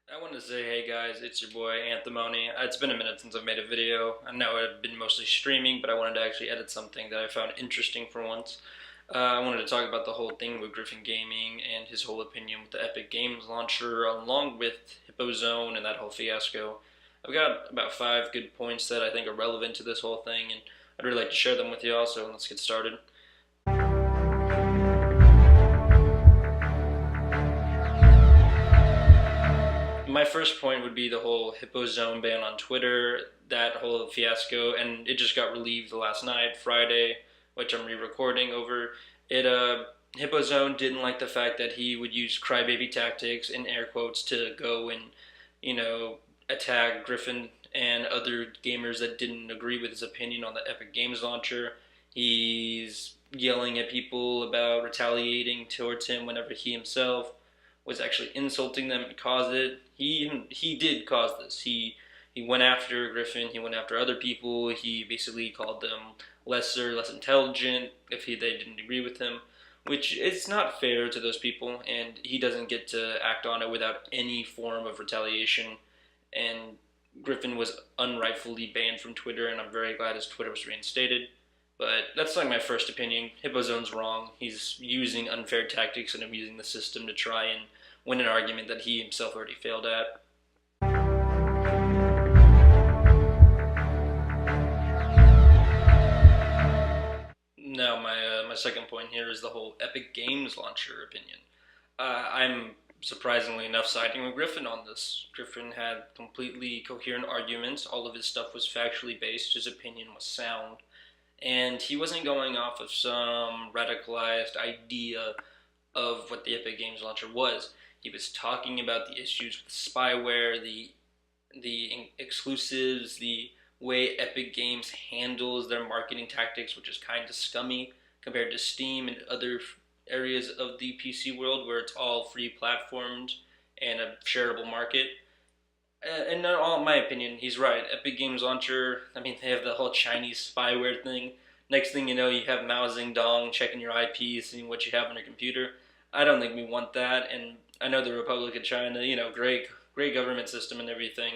I wanted to say, hey guys, it's your boy Anthemony. It's been a minute since I've made a video. I know I've been mostly streaming, but I wanted to actually edit something that I found interesting for once. I wanted to talk about the whole thing with Griffin Gaming and his whole opinion with the Epic Games launcher, along with Hippo Zone and that whole fiasco. I've got about 5 good points that I think are relevant to this whole thing, and I'd really like to share them with you all, so let's get started. My first point would be the whole Hippo Zone ban on Twitter, that whole fiasco, and it just got relieved last night, Friday, which I'm re-recording over. It Hippo Zone didn't like the fact that he would use crybaby tactics in air quotes to go and you know attack Griffin and other gamers that didn't agree with his opinion on the Epic Games launcher. He's yelling at people about retaliating towards him whenever he himself was actually insulting them and caused it. He did cause this. He went after Griffin. He went after other people. He basically called them less intelligent if they didn't agree with him, which is not fair to those people. And he doesn't get to act on it without any form of retaliation. And Griffin was unrightfully banned from Twitter, and I'm very glad his Twitter was reinstated. But that's like my first opinion. Hippozone's wrong. He's using unfair tactics and abusing the system to try and win an argument that he himself already failed at. Now, my second point here is the whole Epic Games launcher opinion. I'm surprisingly enough siding with Griffin on this. Griffin had completely coherent arguments. All of his stuff was factually based. His opinion was sound. And he wasn't going off of some radicalized idea of what the Epic Games launcher was. He was talking about the issues with spyware, the exclusives, the way Epic Games handles their marketing tactics, which is kind of scummy compared to Steam and other areas of the PC world where it's all free platformed and a shareable market. In all my opinion, he's right. Epic Games Launcher, I mean, they have the whole Chinese spyware thing. Next thing you know, you have Mao Zedong checking your IP, seeing what you have on your computer. I don't think we want that, and I know the Republic of China, great government system and everything,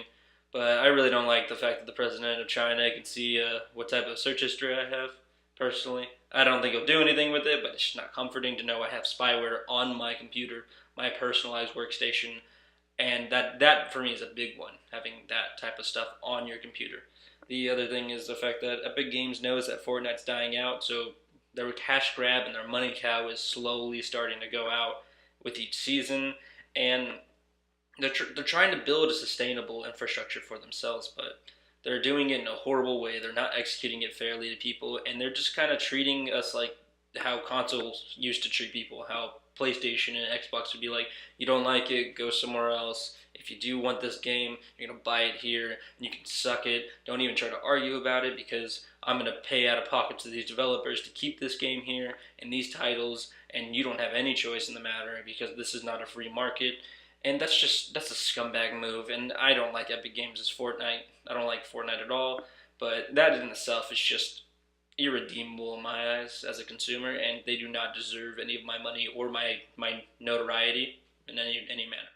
but I really don't like the fact that the president of China can see what type of search history I have, personally. I don't think he'll do anything with it, but it's not comforting to know I have spyware on my computer, my personalized workstation, and that for me is a big one, having that type of stuff on your computer. The other thing is the fact that Epic Games knows that Fortnite's dying out, so their cash grab and their money cow is slowly starting to go out with each season, and they're trying to build a sustainable infrastructure for themselves, but they're doing it in a horrible way. They're not executing it fairly to people, and they're just kind of treating us like how consoles used to treat people, how PlayStation and Xbox would be like, you don't like it, go somewhere else. If you do want this game, you're gonna buy it here, and you can suck it. Don't even try to argue about it because I'm gonna pay out of pocket to these developers to keep this game here and these titles, and you don't have any choice in the matter because this is not a free market. And that's a scumbag move, and I don't like Epic Games' Fortnite. I don't like Fortnite at all, but that in itself is just irredeemable in my eyes as a consumer, and they do not deserve any of my money or my notoriety in any manner.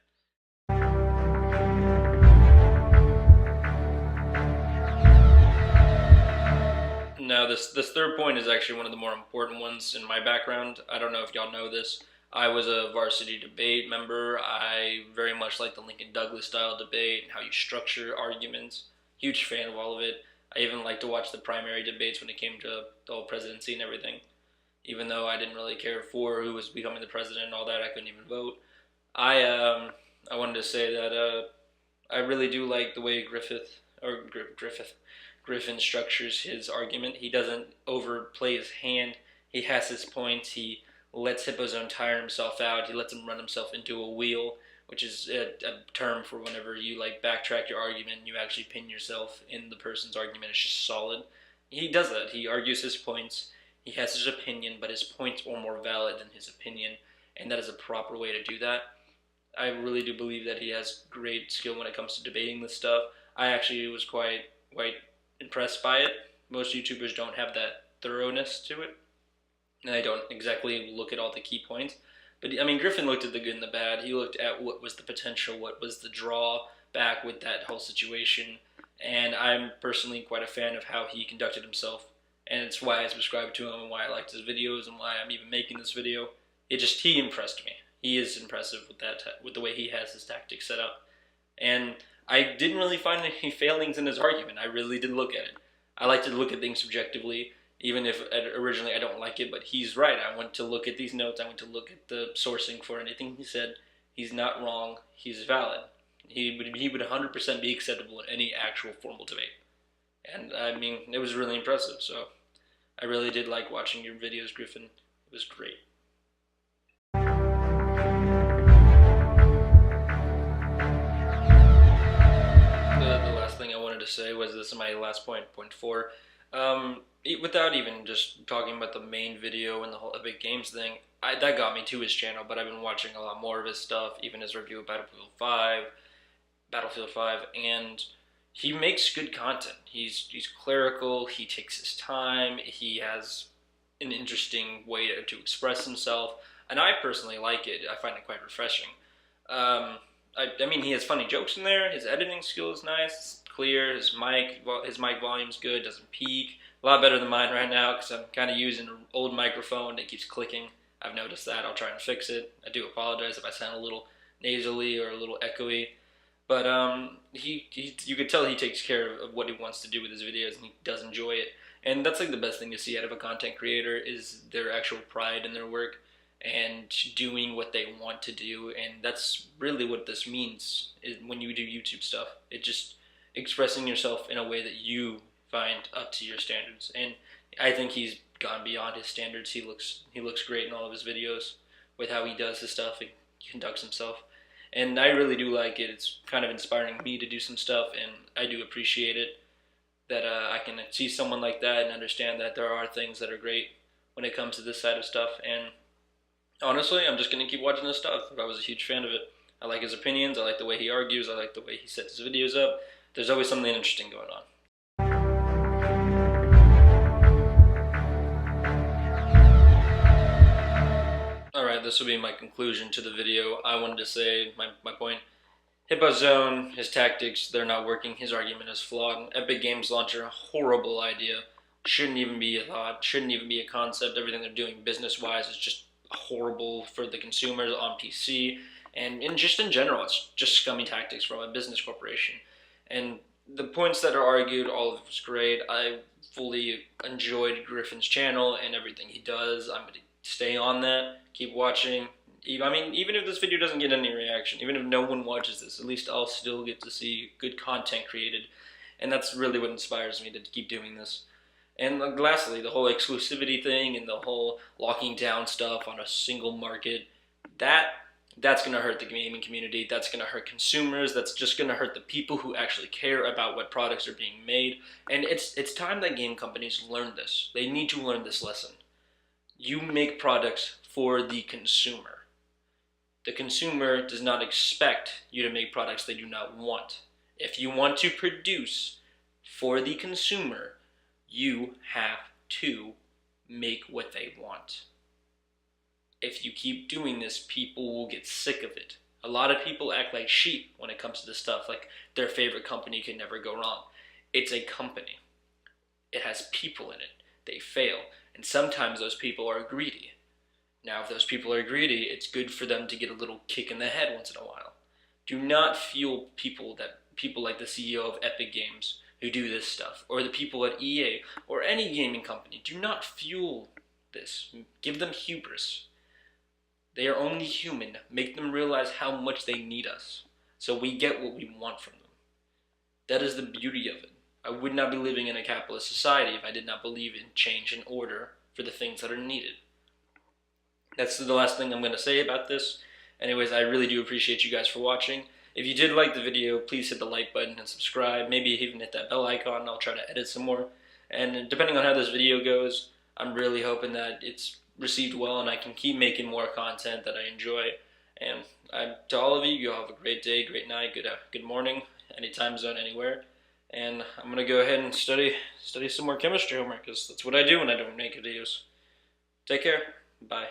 Now, this third point is actually one of the more important ones in my background. I don't know if y'all know this. I was a varsity debate member. I very much like the Lincoln Douglas style debate and how you structure arguments. Huge fan of all of it. I even like to watch the primary debates when it came to the whole presidency and everything. Even though I didn't really care for who was becoming the president and all that, I couldn't even vote. I wanted to say that I really do like the way Griffin structures his argument. He doesn't overplay his hand. He has his points. He lets Hippozone tire himself out. He lets him run himself into a wheel, which is a term for whenever you like backtrack your argument and you actually pin yourself in the person's argument. It's just solid. He does that. He argues his points. He has his opinion, but his points are more valid than his opinion, and that is a proper way to do that. I really do believe that he has great skill when it comes to debating this stuff. I actually was quite impressed by it. Most YouTubers don't have that thoroughness to it, and I don't exactly look at all the key points. But I mean, Griffin looked at the good and the bad. He looked at what was the potential, what was the drawback with that whole situation, and I'm personally quite a fan of how he conducted himself, and it's why I subscribed to him and why I liked his videos and why I'm even making this video. He impressed me. He is impressive with with the way he has his tactics set up, and I didn't really find any failings in his argument. I really did look at it. I like to look at things subjectively, even if originally I don't like it, but he's right. I went to look at these notes. I went to look at the sourcing for anything he said. He's not wrong. He's valid. He would 100% be acceptable in any actual formal debate. And I mean, it was really impressive. So I really did like watching your videos, Griffin. It was great. The last thing I wanted to say was, this is my last point 4. Without even just talking about the main video and the whole Epic Games thing, that got me to his channel, but I've been watching a lot more of his stuff, even his review of Battlefield 5, and he makes good content. He's clerical, he takes his time, he has an interesting way to express himself, and I personally like it. I find it quite refreshing. I mean, he has funny jokes in there. His editing skill is nice, it's clear. His mic volume's good, doesn't peak. A lot better than mine right now because I'm kind of using an old microphone that keeps clicking. I've noticed that. I'll try and fix it. I do apologize if I sound a little nasally or a little echoey. But you could tell he takes care of what he wants to do with his videos, and he does enjoy it. And that's like the best thing to see out of a content creator, is their actual pride in their work and doing what they want to do. And that's really what this means, is when you do YouTube stuff. It's just expressing yourself in a way that you find up to your standards. And I think he's gone beyond his standards. He looks great in all of his videos with how he does his stuff and conducts himself. And I really do like it. It's kind of inspiring me to do some stuff, and I do appreciate it that I can see someone like that and understand that there are things that are great when it comes to this side of stuff. And honestly, I'm just going to keep watching his stuff. I was a huge fan of it. I like his opinions. I like the way he argues. I like the way he sets his videos up. There's always something interesting going on. Alright, this will be my conclusion to the video. I wanted to say my point. Hippo's Zone, his tactics, they're not working. His argument is flawed. Epic Games Launcher, horrible idea. Shouldn't even be a thought. Shouldn't even be a concept. Everything they're doing business-wise is just horrible for the consumers on PC. And just in general, it's just scummy tactics from a business corporation. And the points that are argued, all of it was great. I fully enjoyed Griffin's channel and everything he does. I'm going to stay on that, keep watching. I mean, even if this video doesn't get any reaction, even if no one watches this, at least I'll still get to see good content created. And that's really what inspires me to keep doing this. And lastly, the whole exclusivity thing and the whole locking down stuff on a single market, that's going to hurt the gaming community. That's going to hurt consumers. That's just going to hurt the people who actually care about what products are being made. And it's time that game companies learn this. They need to learn this lesson. You make products for the consumer. The consumer does not expect you to make products they do not want. If you want to produce for the consumer, you have to make what they want. If you keep doing this, people will get sick of it. A lot of people act like sheep when it comes to this stuff, like their favorite company can never go wrong. It's a company. It has people in it. They fail. And sometimes those people are greedy. Now, if those people are greedy, it's good for them to get a little kick in the head once in a while. Do not fuel people like the CEO of Epic Games who do this stuff, or the people at EA, or any gaming company. Do not fuel this. Give them hubris. They are only human. Make them realize how much they need us, so we get what we want from them. That is the beauty of it. I would not be living in a capitalist society if I did not believe in change and order for the things that are needed. That's the last thing I'm going to say about this. Anyways, I really do appreciate you guys for watching. If you did like the video, please hit the like button and subscribe. Maybe even hit that bell icon. I'll try to edit some more. And depending on how this video goes, I'm really hoping that it's received well and I can keep making more content that I enjoy. And to all of you, you all have a great day, great night, good morning, any time zone, anywhere. And I'm going to go ahead and study some more chemistry homework, because that's what I do when I don't make videos. Take care. Bye.